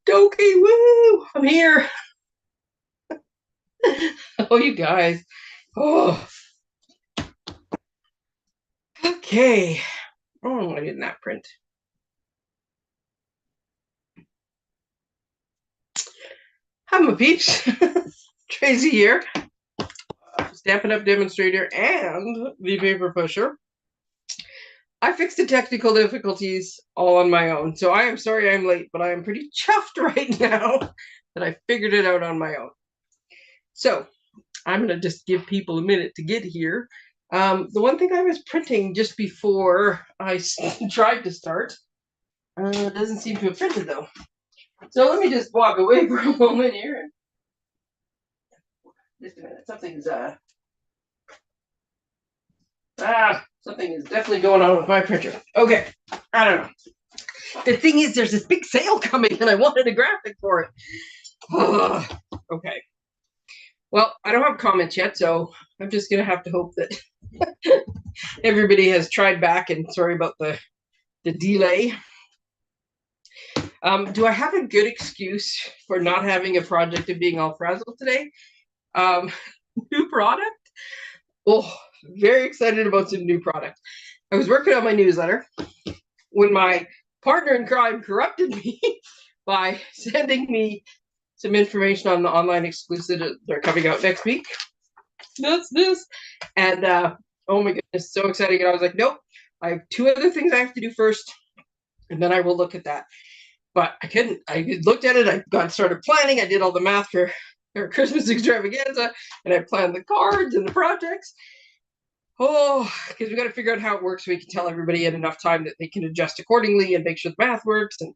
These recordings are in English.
Okay, woo! I'm here. Oh, you guys. Oh, okay. Oh, I did not print. I'm a peach. Tracey here. Stampin' Up! Demonstrator and the paper pusher. I fixed the technical difficulties all on my own, so I am sorry I'm late, but I am pretty chuffed right now that I figured it out on my own. So I'm going to just give people a minute to get here. The one thing I was printing just before I tried to start doesn't seem to have printed though. So let me just walk away for a moment here. Just a minute. Something is definitely going on with my printer. Okay, I don't know. The thing is, there's this big sale coming, and I wanted a graphic for it. Okay. Well, I don't have comments yet, so I'm just gonna have to hope that everybody has tried back. And sorry about the delay. Do I have a good excuse for not having a project and being all frazzled today? Um, New product? Oh, very excited about some new product. I was working on my newsletter when my partner in crime corrupted me by sending me some information on the online exclusive that are coming out next week. That's this. And oh my goodness, so exciting. And I was like, nope, I have two other things I have to do first, and then I will look at that. But I couldn't. I looked at it. I got started planning. I did all the math for Christmas extravaganza, and I planned the cards and the projects. Oh, because we got to figure out how it works so we can tell everybody in enough time that they can adjust accordingly and make sure the math works. And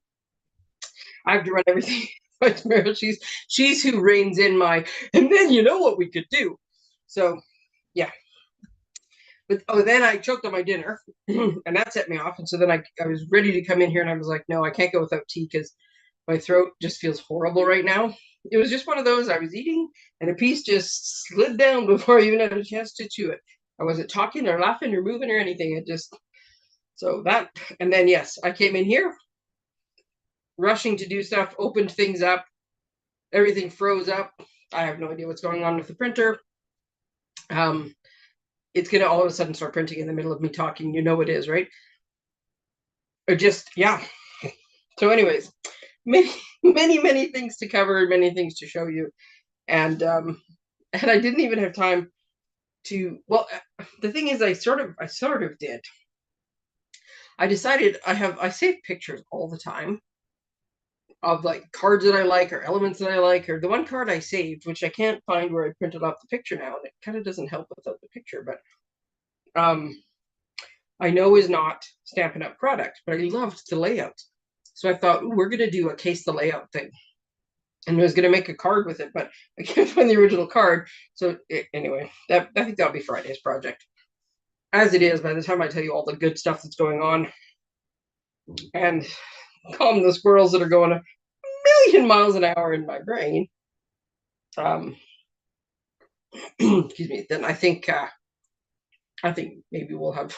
I have to run everything by Tamara. She's who reins in my. And then you know what we could do. So, yeah. But then I choked on my dinner, and that set me off. And so then I was ready to come in here, and I was like, no, I can't go without tea because my throat just feels horrible right now. It was just one of those. I was eating, and a piece just slid down before I even had a chance to chew it. I wasn't talking or laughing or moving or anything. It just so that, and then yes, I came in here, rushing to do stuff, opened things up, everything froze up. I have no idea what's going on with the printer. It's gonna all of a sudden start printing in the middle of me talking. You know it is, right? Or just yeah. So, anyways, many things to cover, many things to show you, and I didn't even have time to. Well, the thing is, I sort of did. I decided I save pictures all the time of like cards that I like or elements that I like, or the one card I saved, which I can't find where I printed off the picture now, and it kind of doesn't help without the picture, but I know is not Stampin' Up! Product, but I loved the layout. So I thought, we're going to do a case the layout thing. And I was going to make a card with it, but I can't find the original card. So anyway, I think that'll be Friday's project. As it is, by the time I tell you all the good stuff that's going on, and calm the squirrels that are going a million miles an hour in my brain, excuse me, then I think maybe we'll have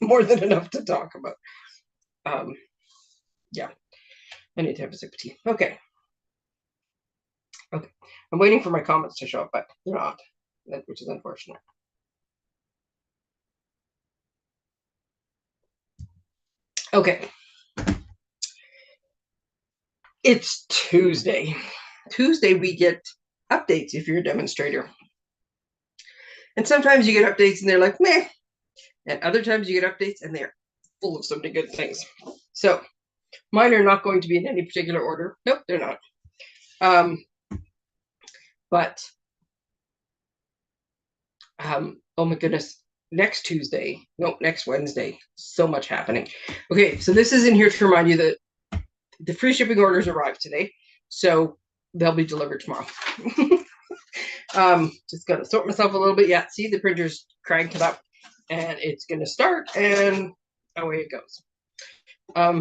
more than enough to talk about. Yeah, I need to have a sip of tea. Okay. I'm waiting for my comments to show up, but they're not, which is unfortunate. Okay. It's Tuesday. Tuesday, we get updates if you're a demonstrator. And sometimes you get updates and they're like, meh. And other times you get updates and they're full of so many good things. So mine are not going to be in any particular order. Nope, they're not. But oh my goodness, next Wednesday, so much happening. Okay, so this is in here to remind you that the free shipping orders arrived today, so they'll be delivered tomorrow. Just gotta sort myself a little bit. Yeah, see, the printer's cranked it up, and it's gonna start, and away it goes.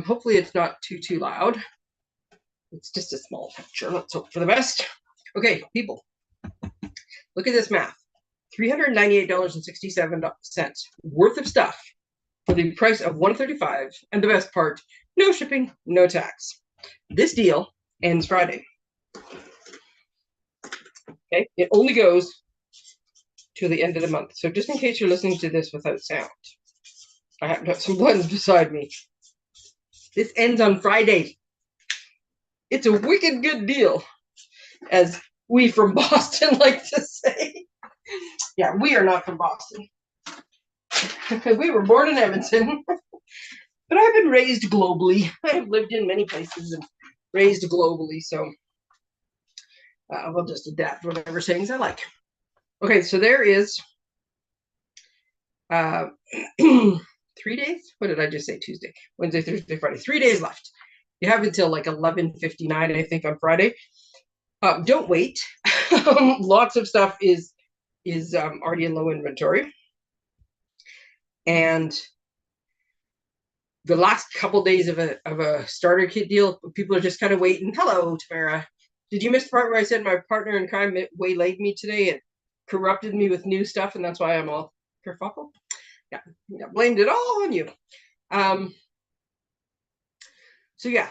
Hopefully it's not too loud. It's just a small picture. Let's hope for the best. Okay, people, look at this math. $398.67 worth of stuff for the price of $135, and the best part, no shipping, no tax. This deal ends Friday. Okay, it only goes to the end of the month. So just in case you're listening to this without sound, I happen to have some blends beside me. This ends on Friday. It's a wicked good deal, as we from Boston like to say. Yeah, we are not from Boston. We were born in Edmonton, but I've been raised globally. I've lived in many places and raised globally, so we'll just adapt whatever sayings I like. Okay, so there is 3 days. What did I just say? Tuesday, Wednesday, Thursday, Friday. 3 days left. You have until like 11:59, I think, on Friday. Don't wait. Lots of stuff is already in low inventory, and the last couple days of a starter kit deal, people are just kind of waiting. Hello, Tamara. Did you miss the part where I said my partner in crime waylaid me today and corrupted me with new stuff, and that's why I'm all kerfuffle? Yeah, blamed it all on you. So yeah,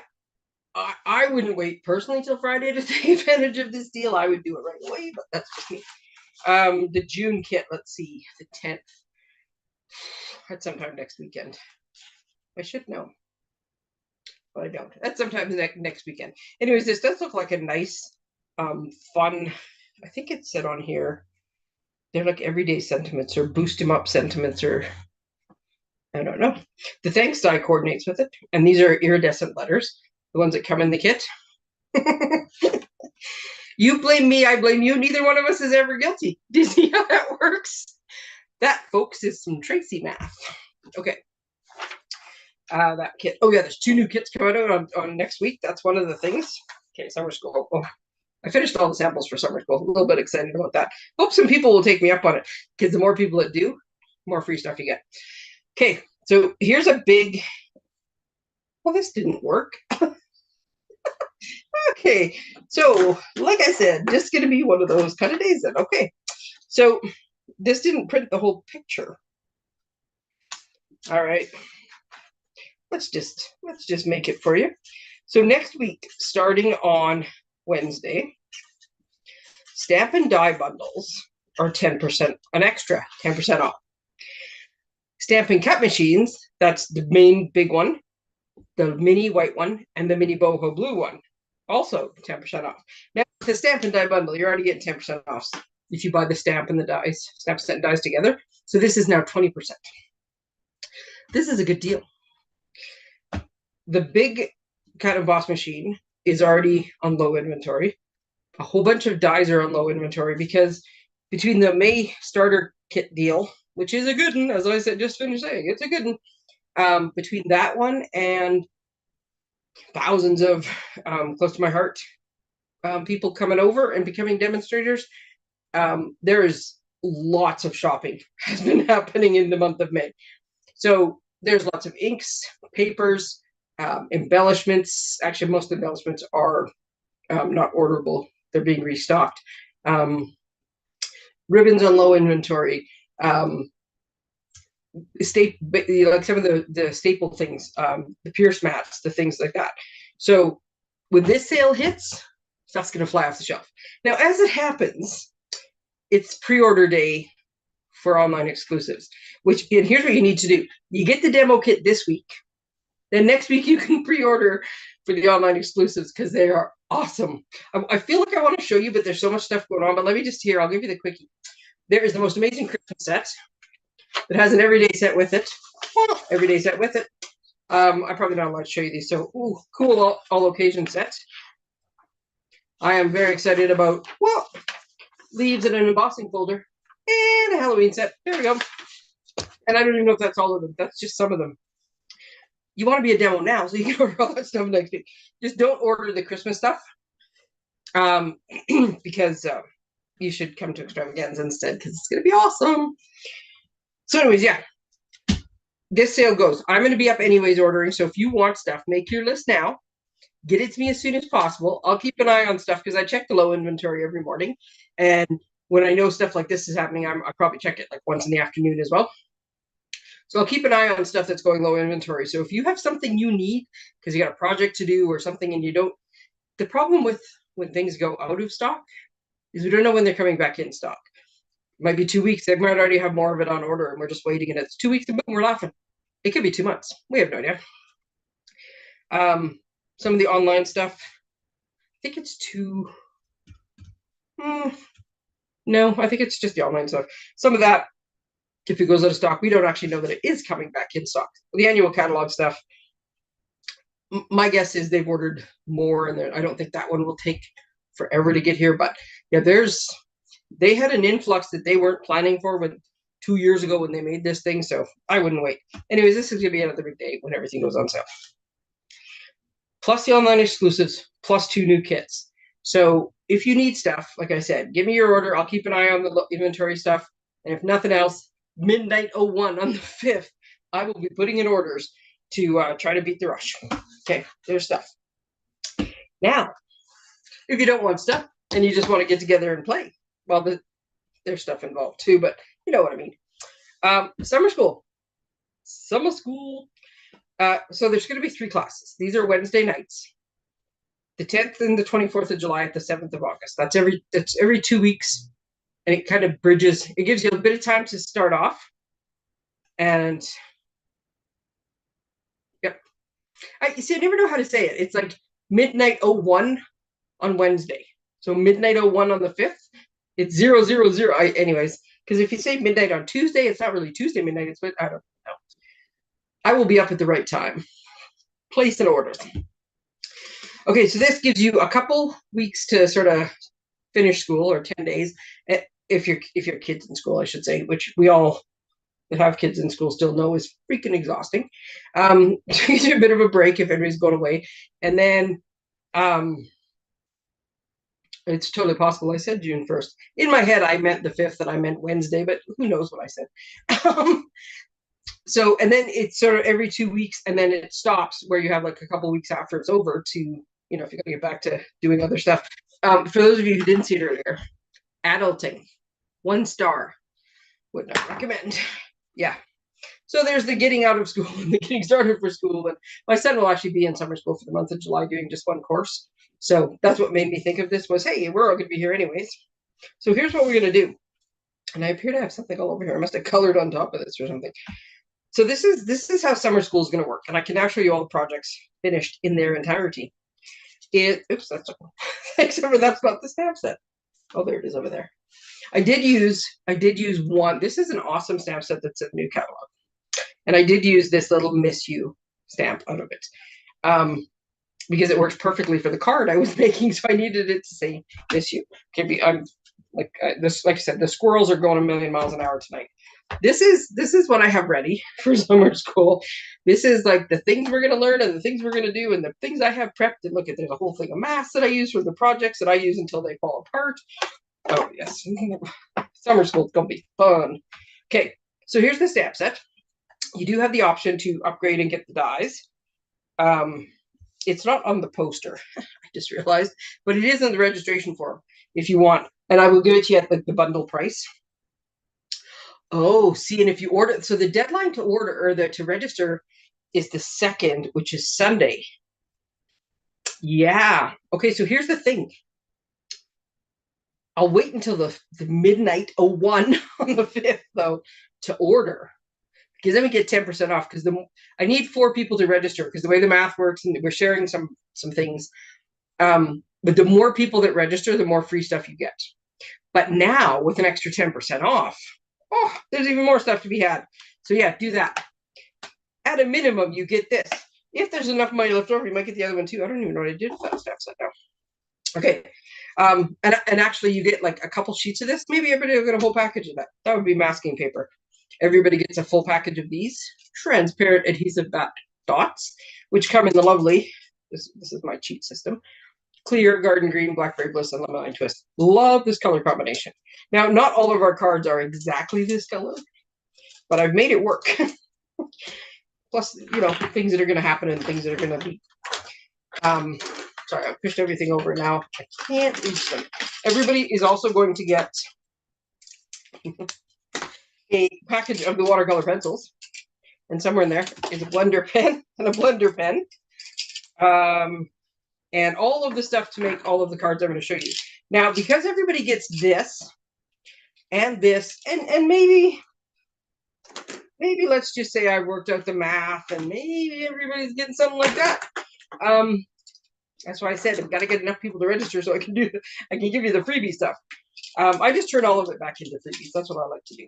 I wouldn't wait personally till Friday to take advantage of this deal. I would do it right away, but that's just me. The June kit, let's see, the 10th. That's sometime next weekend. I should know, but I don't. That's sometime next weekend. Anyways, this does look like a nice, fun, I think it said on here, they're like everyday sentiments or boost them up sentiments, or I don't know. The thanks die coordinates with it, and these are iridescent letters, the ones that come in the kit. You blame me, I blame you. Neither one of us is ever guilty. Do you see how that works? That, folks, is some Tracey math. Okay. That kit. Oh, yeah, there's 2 new kits coming out on next week. That's one of the things. Okay, summer school. Oh, I finished all the samples for summer school. A little bit excited about that. Hope some people will take me up on it, because the more people that do, more free stuff you get. Okay, so here's a big... Well, this didn't work. Okay, so like I said, just going to be one of those kind of days then. Okay, so this didn't print the whole picture. All right, let's just make it for you. So next week, starting on Wednesday, Stampin' die bundles are 10%, an extra 10% off. Stampin' cut machines, that's the main big one, the mini white one, and the mini boho blue one, also 10% off. Now, with the Stampin' die bundle, you're already getting 10% off if you buy the stamp and the dies, stamp set and dies together. So this is now 20%. This is a good deal. The big cut and emboss machine is already on low inventory. A whole bunch of dies are on low inventory because between the May starter kit deal, which is a good one, as I said, just finished saying, it's a good one, between that one and thousands of close to my heart people coming over and becoming demonstrators, there is lots of shopping has been happening in the month of May. So there's lots of inks, papers, embellishments. Actually, most embellishments are not orderable. They're being restocked. Ribbons on low inventory. Like some of the staple things, the Pierce mats, the things like that. So when this sale hits, stuff's going to fly off the shelf. Now, as it happens, it's pre-order day for online exclusives, and here's what you need to do. You get the demo kit this week. Then next week you can pre-order for the online exclusives because they are awesome. I feel like I want to show you, but there's so much stuff going on. But let me just I'll give you the quickie. There is the most amazing Christmas set that has an everyday set with it. Well, everyday set with it. I'm probably not allowed to show you these. So, cool all occasion set. I am very excited about, leaves in an embossing folder and a Halloween set. There we go. And I don't even know if that's all of them. That's just some of them. You want to be a demo now, so you can order all that stuff next week. Just don't order the Christmas stuff, because you should come to Extravaganza instead, because it's going to be awesome. So anyways, yeah, this sale goes. I'm going to be up anyways ordering, so if you want stuff, make your list now. Get it to me as soon as possible. I'll keep an eye on stuff because I check the low inventory every morning. And when I know stuff like this is happening, I probably check it like once in the afternoon as well. So I'll keep an eye on stuff that's going low inventory. So if you have something you need because you got a project to do or something and you don't the problem with when things go out of stock is we don't know when they're coming back in stock. It might be 2 weeks. They might already have more of it on order and we're just waiting, and it's 2 weeks and boom, we're laughing. It could be 2 months. We have no idea. Some of the online stuff, I think it's no, I think it's just the online stuff. Some of that, if it goes out of stock, we don't actually know that it is coming back in stock. The annual catalog stuff, my guess is they've ordered more, and I don't think that one will take forever to get here. But yeah, they had an influx that they weren't planning for 2 years ago when they made this thing, so I wouldn't wait. Anyways, this is gonna be another big day when everything goes on sale. Plus the online exclusives, plus 2 new kits. So if you need stuff, like I said, give me your order. I'll keep an eye on the inventory stuff. And if nothing else, midnight 01 on the 5th, I will be putting in orders to try to beat the rush. Okay, there's stuff. Now, if you don't want stuff and you just want to get together and play, well, there's stuff involved too, but you know what I mean. Summer school. Summer school. So there's going to be 3 classes. These are Wednesday nights. The 10th and the 24th of July at the 7th of August. That's every 2 weeks. And it kind of bridges. It gives you a bit of time to start off. And yep. I never know how to say it. It's like midnight 01 on Wednesday. So midnight 01 on the 5th. It's 000. Anyways, because if you say midnight on Tuesday, it's not really Tuesday midnight. It's, I don't know. I will be up at the right time. Place an order. Okay, so this gives you a couple weeks to sort of finish school, or 10 days, if your kid's in school, I should say, which we all that have kids in school still know is freaking exhausting. Gives you a bit of a break if everybody's going away, and then it's totally possible I said June 1st. In my head, I meant the 5th, and I meant Wednesday, but who knows what I said. So, and then it's sort of every 2 weeks, and then it stops where you have like a couple weeks after it's over to, you know, if you're going to get back to doing other stuff. For those of you who didn't see it earlier, adulting, 1 star, would not recommend. Yeah. So there's the getting out of school and the getting started for school. And my son will actually be in summer school for the month of July doing just 1 course. So that's what made me think of this was, hey, we're all going to be here anyways. So here's what we're going to do. And I appear to have something all over here. I must have colored on top of this or something. So this is how summer school is going to work. And I can now show you all the projects finished in their entirety. Oops, that's except for that's not the stamp set. Oh, there it is over there. I did use one. This is an awesome stamp set that's a new catalog. And I did use this little Miss You stamp out of it. Because it works perfectly for the card I was making, so I needed it to say Miss You. Okay, I'm like I said, the squirrels are going a million miles an hour tonight. This is what I have ready for summer school. This is like the things we're going to learn and the things we're going to do and the things I have prepped. And look at, there's a whole thing of math that I use for the projects that I use until they fall apart. Oh yes, summer school is going to be fun. Okay, so here's the stamp set. You do have the option to upgrade and get the dies. It's not on the poster, I just realized, but it is in the registration form if you want. And I will give it to you at the bundle price. Oh, see, and if you order, so the deadline to order or to register is the 2nd, which is Sunday. Yeah. Okay, so here's the thing. I'll wait until the midnight 01 on the 5th, though, to order. Because then we get 10% off. Because I need 4 people to register because the way the math works, and we're sharing some things. But the more people that register, the more free stuff you get. But now with an extra 10% off, oh, there's even more stuff to be had. So yeah, do that. At a minimum, you get this. If there's enough money left over, you might get the other one too. I don't even know what I did with that stamp set now. Okay. And actually you get like a couple sheets of this. Maybe everybody will get a whole package of that. That would be masking paper. Everybody gets a full package of these transparent adhesive dots, which come in the lovely, this is my cheat system, clear, garden green, blackberry bliss, and lemon lime twist. Love this color combination. Now, not all of our cards are exactly this color, but I've made it work. Plus, you know, things that are going to happen and things that are going to be. Sorry, I've pushed everything over now. I can't reach them. Everybody is also going to get a package of the watercolor pencils. And somewhere in there is a blender pen and a blender pen. and all of the stuff to make all of the cards I'm going to show you. Now, because everybody gets this and this, and maybe let's just say I worked out the math, and maybe everybody's getting something like that. That's why I said I've got to get enough people to register so I can give you the freebie stuff. I just turn all of it back into freebies. That's what I like to do.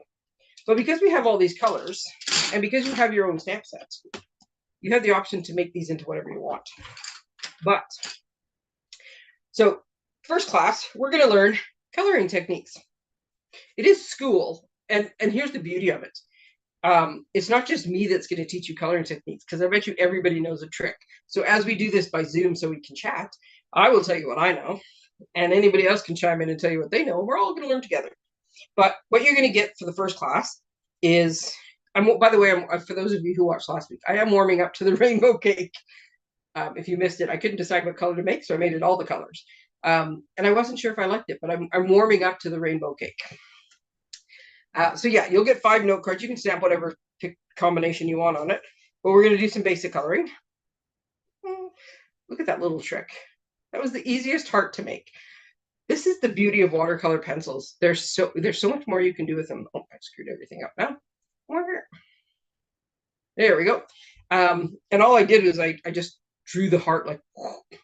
But because we have all these colors, and because you have your own stamp sets, you have the option to make these into whatever you want. But, so first class, we're going to learn coloring techniques. It is school, and here's the beauty of it. It's not just me that's going to teach you coloring techniques, because I bet you everybody knows a trick. So as we do this by Zoom so we can chat, I will tell you what I know, and anybody else can chime in and tell you what they know. We're all going to learn together. But what you're going to get for the first class is, by the way, for those of you who watched last week, I am warming up to the rainbow cake. If you missed it, I couldn't decide what color to make, so I made it all the colors. And I wasn't sure if I liked it, but I'm warming up to the rainbow cake. So yeah, you'll get 5 note cards. You can stamp whatever combination you want on it. But we're going to do some basic coloring. Look at that little trick. That was the easiest heart to make. This is the beauty of watercolor pencils. There's so much more you can do with them. Oh, I screwed everything up now. There we go. And all I did was I just drew the heart like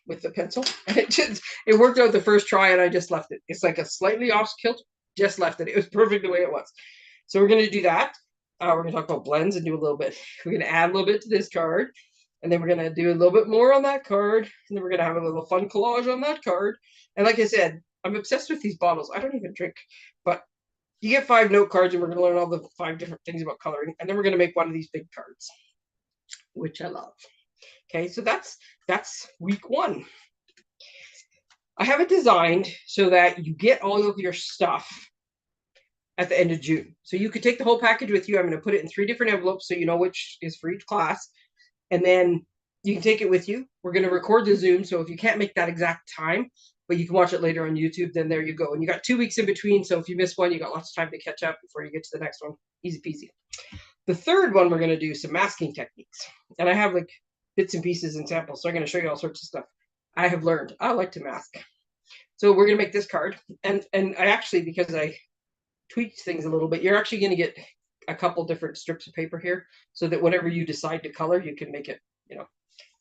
with the pencil. And it worked out the first try, and I just left it. It's like a slightly off kilt. Just left it. It was perfect the way it was. So we're going to do that. We're going to talk about blends and do a little bit. We're going to add a little bit to this card. And then we're going to do a little bit more on that card. And then we're going to have a little fun collage on that card. And like I said, I'm obsessed with these bottles. I don't even drink. But you get 5 note cards, and we're going to learn all the 5 different things about coloring. And then we're going to make one of these big cards, which I love. Okay, so that's week 1. I have it designed so that you get all of your stuff at the end of June. So you could take the whole package with you. I'm going to put it in 3 different envelopes so you know which is for each class. And then you can take it with you. We're going to record the Zoom. So if you can't make that exact time, but you can watch it later on YouTube, then there you go. And you got 2 weeks in between. So if you miss one, you got lots of time to catch up before you get to the next one. Easy peasy. The third one, we're going to do some masking techniques. And I have like bits and pieces and samples. So I'm going to show you all sorts of stuff I have learned. I like to mask. So we're going to make this card. And I actually, because I tweaked things a little bit, you're actually going to get a couple different strips of paper here so that whatever you decide to color, you can make it,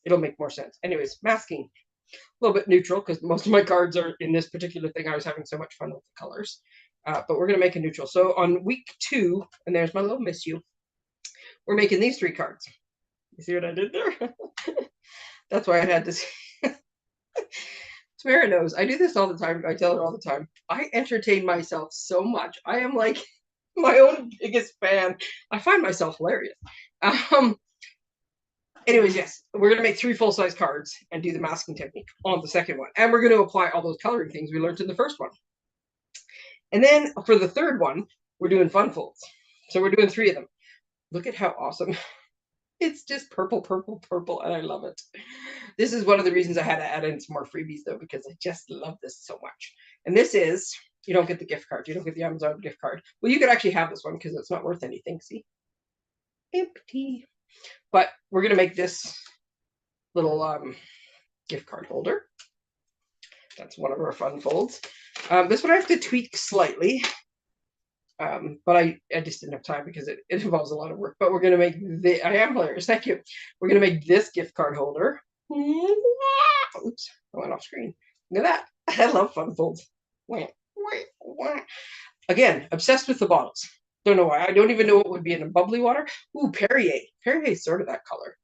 it'll make more sense. Anyways, masking. A little bit neutral because most of my cards are in this particular thing. I was having so much fun with the colors. But we're going to make a neutral. So on week 2, and there's my little miss you, we're making these 3 cards. You see what I did there? That's why I had to Tamara knows. I do this all the time. I tell her all the time. I entertain myself so much. I am like my own biggest fan. I find myself hilarious. Anyways, yes, we're going to make 3 full-size cards and do the masking technique on the second one. And we're going to apply all those coloring things we learned in the first one. And then for the third one, we're doing fun folds. So we're doing 3 of them. Look at how awesome. It's just purple, purple, purple, and I love it. This is one of the reasons I had to add in some more freebies, though, because I just love this so much. And this is, you don't get the gift card. You don't get the Amazon gift card. Well, you could actually have this one because it's not worth anything, see? Empty. But we're going to make this little gift card holder. That's one of our fun folds. This one I have to tweak slightly. But I just didn't have time because it involves a lot of work. But we're going to make I am hilarious. Thank you. We're going to make this gift card holder. Oops, I went off screen. Look at that. I love fun folds. Again, obsessed with the bottles. Don't know why. I don't even know what would be in a bubbly water. Ooh, Perrier. Perrier is sort of that color.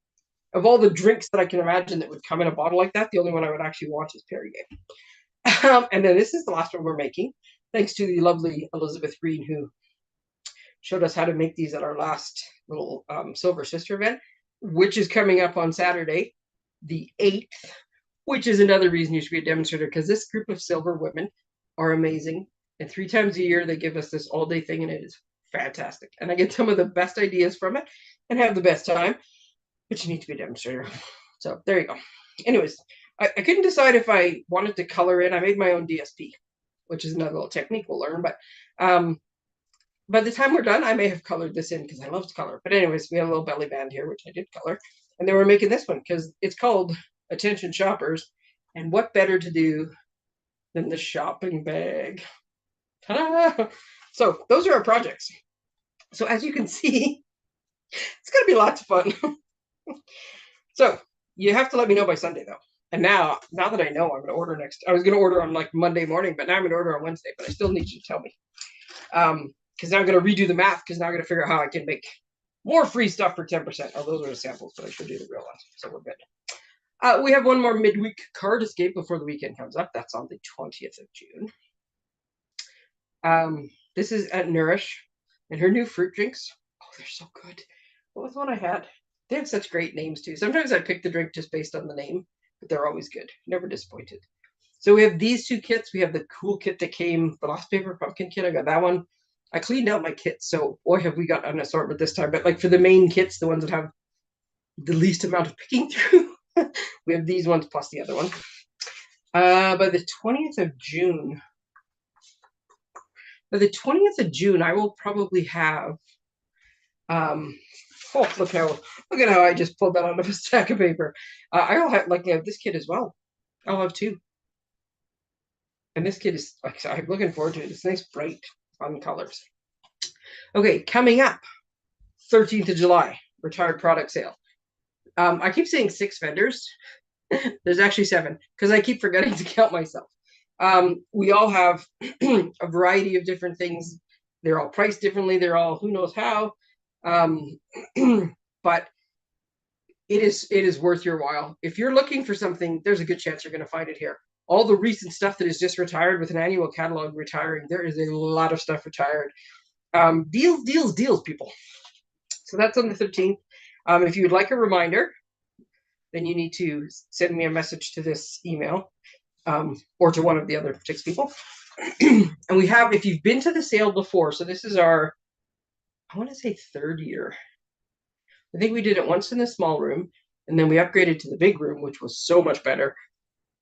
Of all the drinks that I can imagine that would come in a bottle like that, the only one I would actually want is Perrier. And then this is the last one we're making. Thanks to the lovely Elizabeth Green, who showed us how to make these at our last little Silver Sister event, which is coming up on Saturday, the 8th, which is another reason you should be a demonstrator, because this group of silver women are amazing. And 3 times a year, they give us this all-day thing, and it is fantastic. And I get some of the best ideas from it and have the best time, but you need to be a demonstrator. So there you go. Anyways, I couldn't decide if I wanted to color in. I made my own DSP, which is another little technique we'll learn. But by the time we're done, I may have colored this in because I love to color. But anyways, we have a little belly band here, which I did color. And then we're making this one because it's called Attention Shoppers. And what better to do than the shopping bag? Ta-da! So those are our projects. So as you can see, it's going to be lots of fun. So you have to let me know by Sunday, though. And now that I know, I'm going to order next. I was going to order on like Monday morning, but now I'm going to order on Wednesday. But I still need you to tell me, because now I'm going to redo the math. Because now I'm going to figure out how I can make more free stuff for 10%. Oh, those are the samples, but I should do the real ones. So we're good. We have one more midweek card escape before the weekend comes up. That's on the 20th of June. This is at Nourish and her new fruit drinks. Oh, they're so good. What was the one I had? They have such great names too. Sometimes I pick the drink just based on the name, but they're always good. Never disappointed. So we have these two kits. We have the cool kit that came, the Lost Paper Pumpkin kit. I got that one. I cleaned out my kits, so boy, have we got an assortment this time. But like for the main kits, the ones that have the least amount of picking through, we have these ones plus the other one. By the 20th of June, I will probably have. Oh, look at how I just pulled that out of a stack of paper. I'll have this kit as well. I'll have two. And this kit is like I'm looking forward to it. It's nice, bright, fun colors. Okay, coming up, 13th of July, retired product sale. I keep saying 6 vendors. There's actually 7 because I keep forgetting to count myself. We all have a variety of different things. They're all priced differently. They're all who knows how. But it is worth your while. If you're looking for something, there's a good chance you're going to find it here. All the recent stuff that is just retired with an annual catalog retiring, there is a lot of stuff retired. Deals, people. So that's on the 13th. If you would like a reminder, then you need to send me a message to this email or to one of the other 6 people. And we have, if you've been to the sale before, so this is our, I want to say 3rd year. I think we did it once in the small room, and then we upgraded to the big room, which was so much better.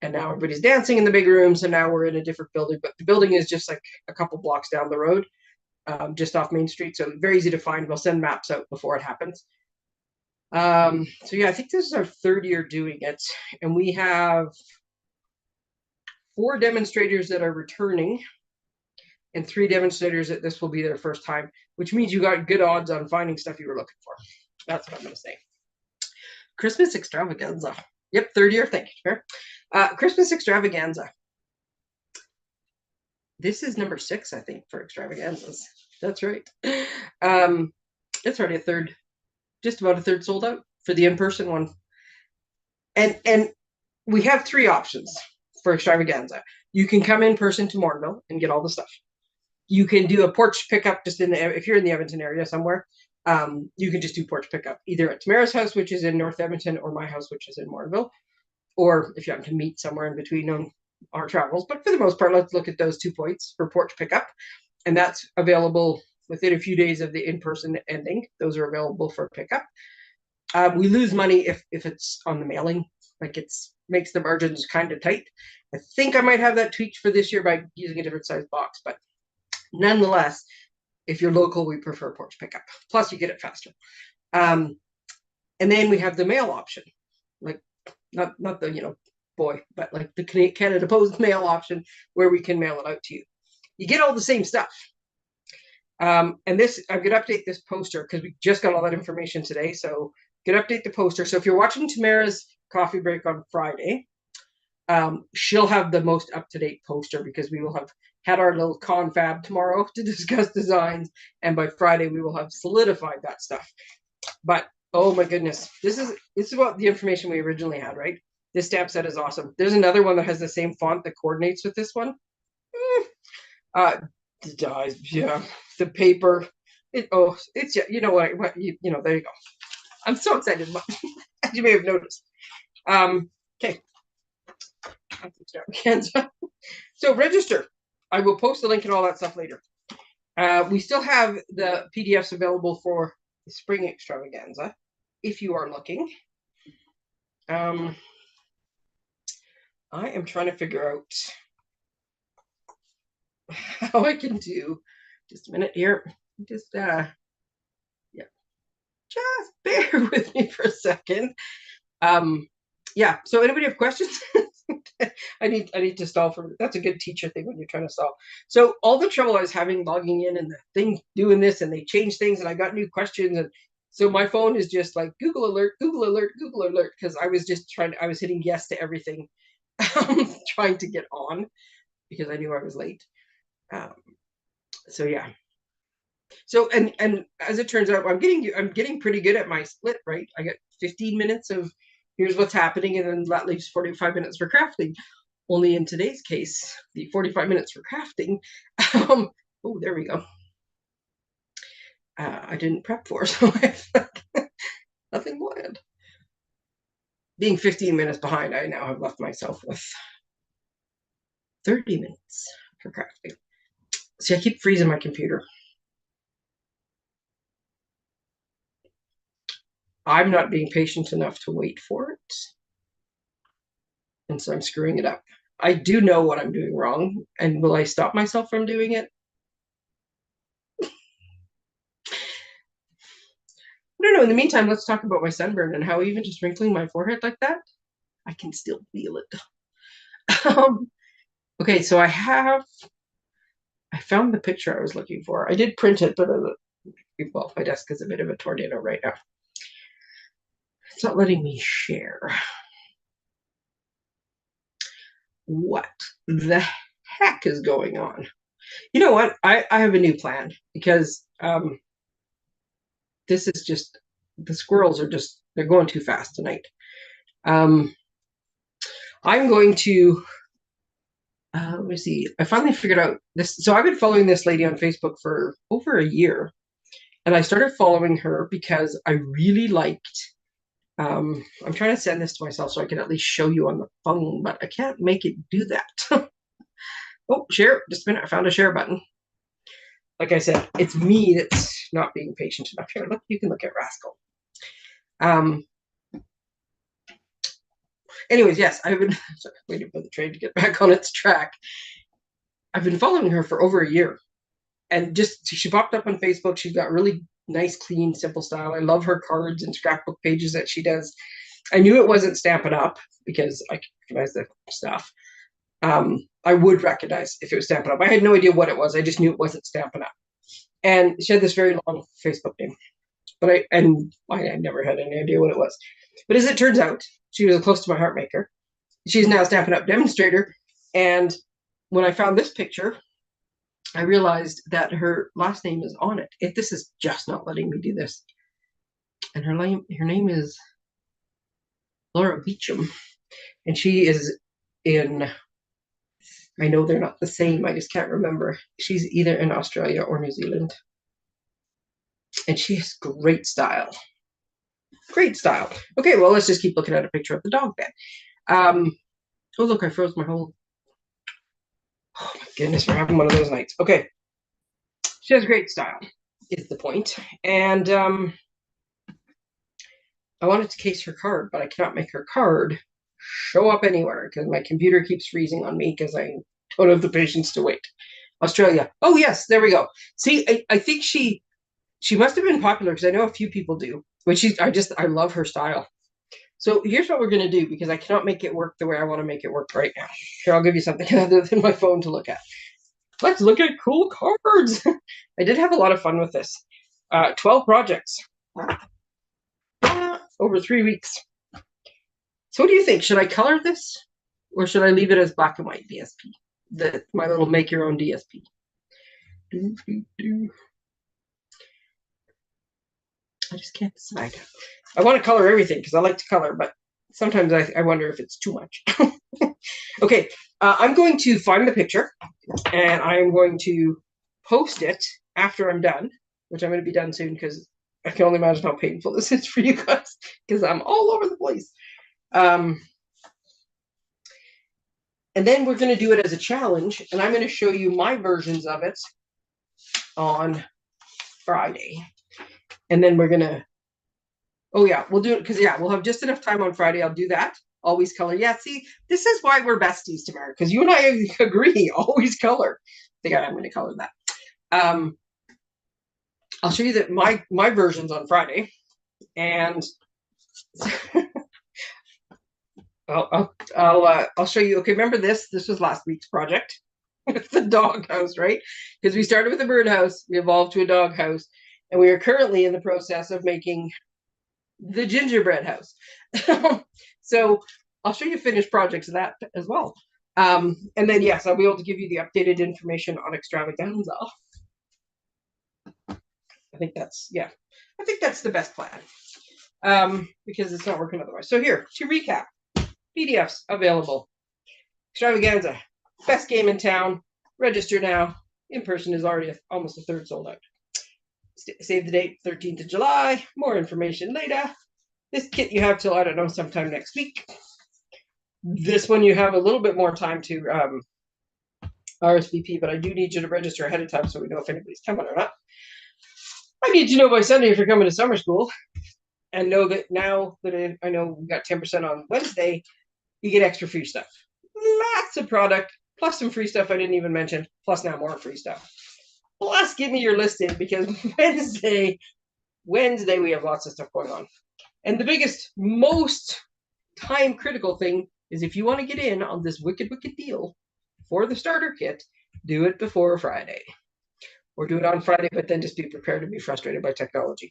And now everybody's dancing in the big room, so now we're in a different building. But the building is just like a couple blocks down the road, just off Main Street, so very easy to find. We'll send maps out before it happens. So yeah, I think this is our 3rd year doing it, and we have 4 demonstrators that are returning, and 3 demonstrators that this will be their first time, which means you got good odds on finding stuff you were looking for. That's what I'm going to say. Christmas extravaganza. Yep, 3rd year. Thank you, Chair. Christmas extravaganza. This is number 6, I think, for extravaganzas. That's right. It's already a 3rd, just about a 3rd sold out for the in-person one. And we have 3 options for extravaganza. You can come in person to Morinville and get all the stuff. You can do a porch pickup just if you're in the Edmonton area somewhere. You can just do porch pickup either at Tamara's house, which is in North Edmonton, or my house, which is in Morinville, or if you happen to meet somewhere in between on our travels. But for the most part, let's look at those 2 points for porch pickup, and that's available within a few days of the in-person ending. Those are available for pickup. We lose money if it's on the mailing, like makes the margins kind of tight. I think I might have that tweaked for this year by using a different size box, but nonetheless, if you're local, we prefer porch pickup. Plus, you get it faster. And then we have the mail option, like not the boy, but like the Canada Post mail option, where we can mail it out to you. You get all the same stuff. And this, I'm going to update this poster because we just got all that information today. So I'm going to update the poster. So if you're watching Tamara's coffee break on Friday, she'll have the most up-to-date poster because we will have had our little confab tomorrow to discuss designs, and by Friday we will have solidified that stuff. But oh my goodness, this is what the information we originally had, right? This stamp set is awesome. There's another one that has the same font that coordinates with this one. Yeah, the paper. It's you know what? There you go. I'm so excited, as you may have noticed. Okay. So register. I will post the link and all that stuff later. We still have the PDFs available for the spring extravaganza, if you are looking. I am trying to figure out how I can do. Just a minute here. Just bear with me for a second. Yeah. So anybody have questions? I need to stall for that's a good teacher thing when you're trying to stall. So all the trouble I was having logging in and the thing doing this, and they changed things, and I got new questions, and so my phone is just like Google alert, Google alert, Google alert, because I was just I was hitting yes to everything, trying to get on because I knew I was late. Um, so yeah. So and as it turns out, I'm getting pretty good at my split, right? I get 15 minutes of here's what's happening, and then that leaves 45 minutes for crafting. Only in today's case, the 45 minutes for crafting. Oh, there we go. I didn't prep for, so I have nothing planned. Being 15 minutes behind, I now have left myself with 30 minutes for crafting. See, I keep freezing my computer. I'm not being patient enough to wait for it. And so I'm screwing it up. I do know what I'm doing wrong. And will I stop myself from doing it? I don't know. In the meantime, let's talk about my sunburn and how even just wrinkling my forehead like that, I can still feel it. Okay, so I found the picture I was looking for. I did print it, but well, my desk is a bit of a tornado right now. It's not letting me share. What the heck is going on? You know what? I have a new plan because this is just the squirrels are just they're going too fast tonight. I'm going to let me see. I finally figured out this. So I've been following this lady on Facebook for over a year, and I started following her because I really liked. I'm trying to send this to myself so I can at least show you on the phone, but I can't make it do that. Oh, share. Just a minute. I found a share button. Like I said, it's me that's not being patient enough. Here, look, you can look at Rascal. Anyways, yes, I've been waiting for the train to get back on its track. I've been following her for over a year, and just she popped up on Facebook. She's got really nice, clean, simple style. I love her cards and scrapbook pages that she does. I knew it wasn't Stampin' Up because I recognize the stuff. I would recognize if it was Stampin' Up. I had no idea what it was. I just knew it wasn't Stampin' Up. And she had this very long Facebook name, but I never had any idea what it was. But as it turns out, she was a close to my heart maker. She's now Stampin' Up Demonstrator. And when I found this picture, I realized that her last name is on it. This is just not letting me do this. And her name is Laura Beecham. And she is in, I know they're not the same, I just can't remember. She's either in Australia or New Zealand. And she has great style. Great style. Okay, well, let's just keep looking at a picture of the dog then. Oh, look, I froze my whole... Oh, my goodness, we're having one of those nights. Okay. She has great style, is the point. And I wanted to case her card, but I cannot make her card show up anywhere because my computer keeps freezing on me because I don't have the patience to wait. Australia. Oh, yes, there we go. See, I think she must have been popular because I know a few people do. But I love her style. So here's what we're going to do because I cannot make it work the way I want to make it work right now. Here, I'll give you something other than my phone to look at. Let's look at cool cards. I did have a lot of fun with this. 12 projects over 3 weeks. So what do you think? Should I color this or should I leave it as black and white DSP? My little make your own DSP. I just can't decide. I want to color everything because I like to color, but sometimes I wonder if it's too much. Okay, I'm going to find the picture and I'm going to post it after I'm done, which I'm going to be done soon because I can only imagine how painful this is for you guys because I'm all over the place. And then we're going to do it as a challenge, and I'm going to show you my versions of it on Friday. And then we're going to, oh yeah, we'll do it because, yeah, we'll have just enough time on Friday. I'll do that. Always color. Yeah, see, this is why we're besties, Tamara, because you and I agree. Always color. I think I'm going to color that. I'll show you that my versions on Friday. And I'll show you. Okay, remember this? This was last week's project. It's the dog house, right? Because we started with a bird house, we evolved to a dog house, and we are currently in the process of making the gingerbread house. So I'll show you finished projects of that as well. And then yes, I'll be able to give you the updated information on extravaganza. I think that's the best plan. Because it's not working otherwise. So here, to recap, PDFs available. Extravaganza, best game in town. Register now. In person is already almost a third sold out. Save the date, 13th of July. More information later. This kit you have till, I don't know, sometime next week. This one you have a little bit more time to RSVP, but I do need you to register ahead of time so we know if anybody's coming or not. I need to know by Sunday if you're coming to summer school, and know that now that I know we got 10% on Wednesday, you get extra free stuff. Lots of product, plus some free stuff I didn't even mention, plus now more free stuff. Plus, give me your list in, because Wednesday we have lots of stuff going on. And the biggest, most time critical thing is if you want to get in on this wicked deal for the starter kit, do it before Friday. Or do it on Friday, but then just be prepared to be frustrated by technology.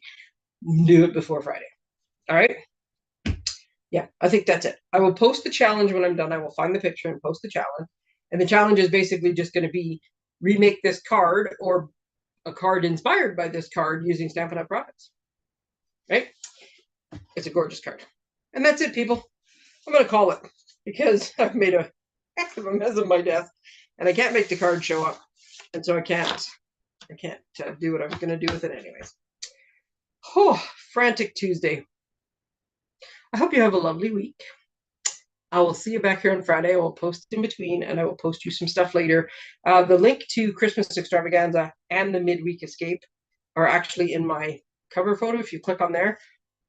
Do it before Friday. All right? Yeah, I think that's it. I will post the challenge when I'm done. I will find the picture and post the challenge. And the challenge is basically just going to be remake this card or a card inspired by this card using Stampin' Up! Products. Right? It's a gorgeous card. And that's it, people. I'm going to call it because I've made a heck of a mess of my desk and I can't make the card show up. And so I can't do what I was going to do with it anyways. Oh, frantic Tuesday. I hope you have a lovely week. I will see you back here on Friday. I will post in between and I will post you some stuff later. The link to Christmas Extravaganza and the midweek escape are actually in my cover photo. If you click on there,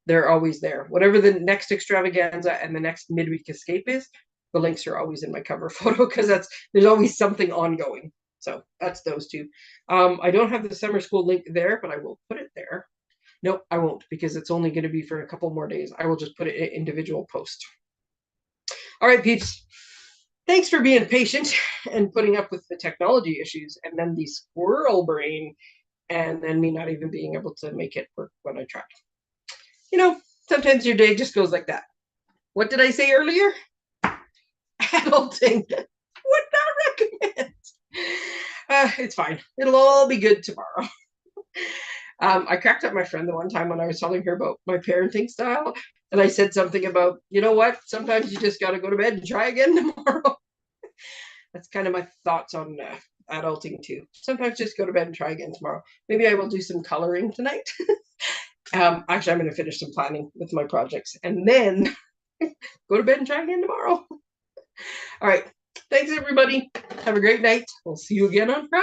they're always there. Whatever the next extravaganza and the next midweek escape is, the links are always in my cover photo because there's always something ongoing. So that's those two. I don't have the summer school link there, but I will put it there. No, I won't, because it's only going to be for a couple more days. I will just put it in individual post. All right, peeps. Thanks for being patient and putting up with the technology issues and then the squirrel brain and then me not even being able to make it work when I tried. You know, sometimes your day just goes like that. What did I say earlier? Adulting. Would not recommend. It's fine. It'll all be good tomorrow. I cracked up my friend the one time when I was telling her about my parenting style. And I said something about, you know what? Sometimes you just got to go to bed and try again tomorrow. That's kind of my thoughts on adulting too. Sometimes just go to bed and try again tomorrow. Maybe I will do some coloring tonight. Actually, I'm going to finish some planning with my projects and then go to bed and try again tomorrow. All right. Thanks, everybody. Have a great night. We'll see you again on Friday.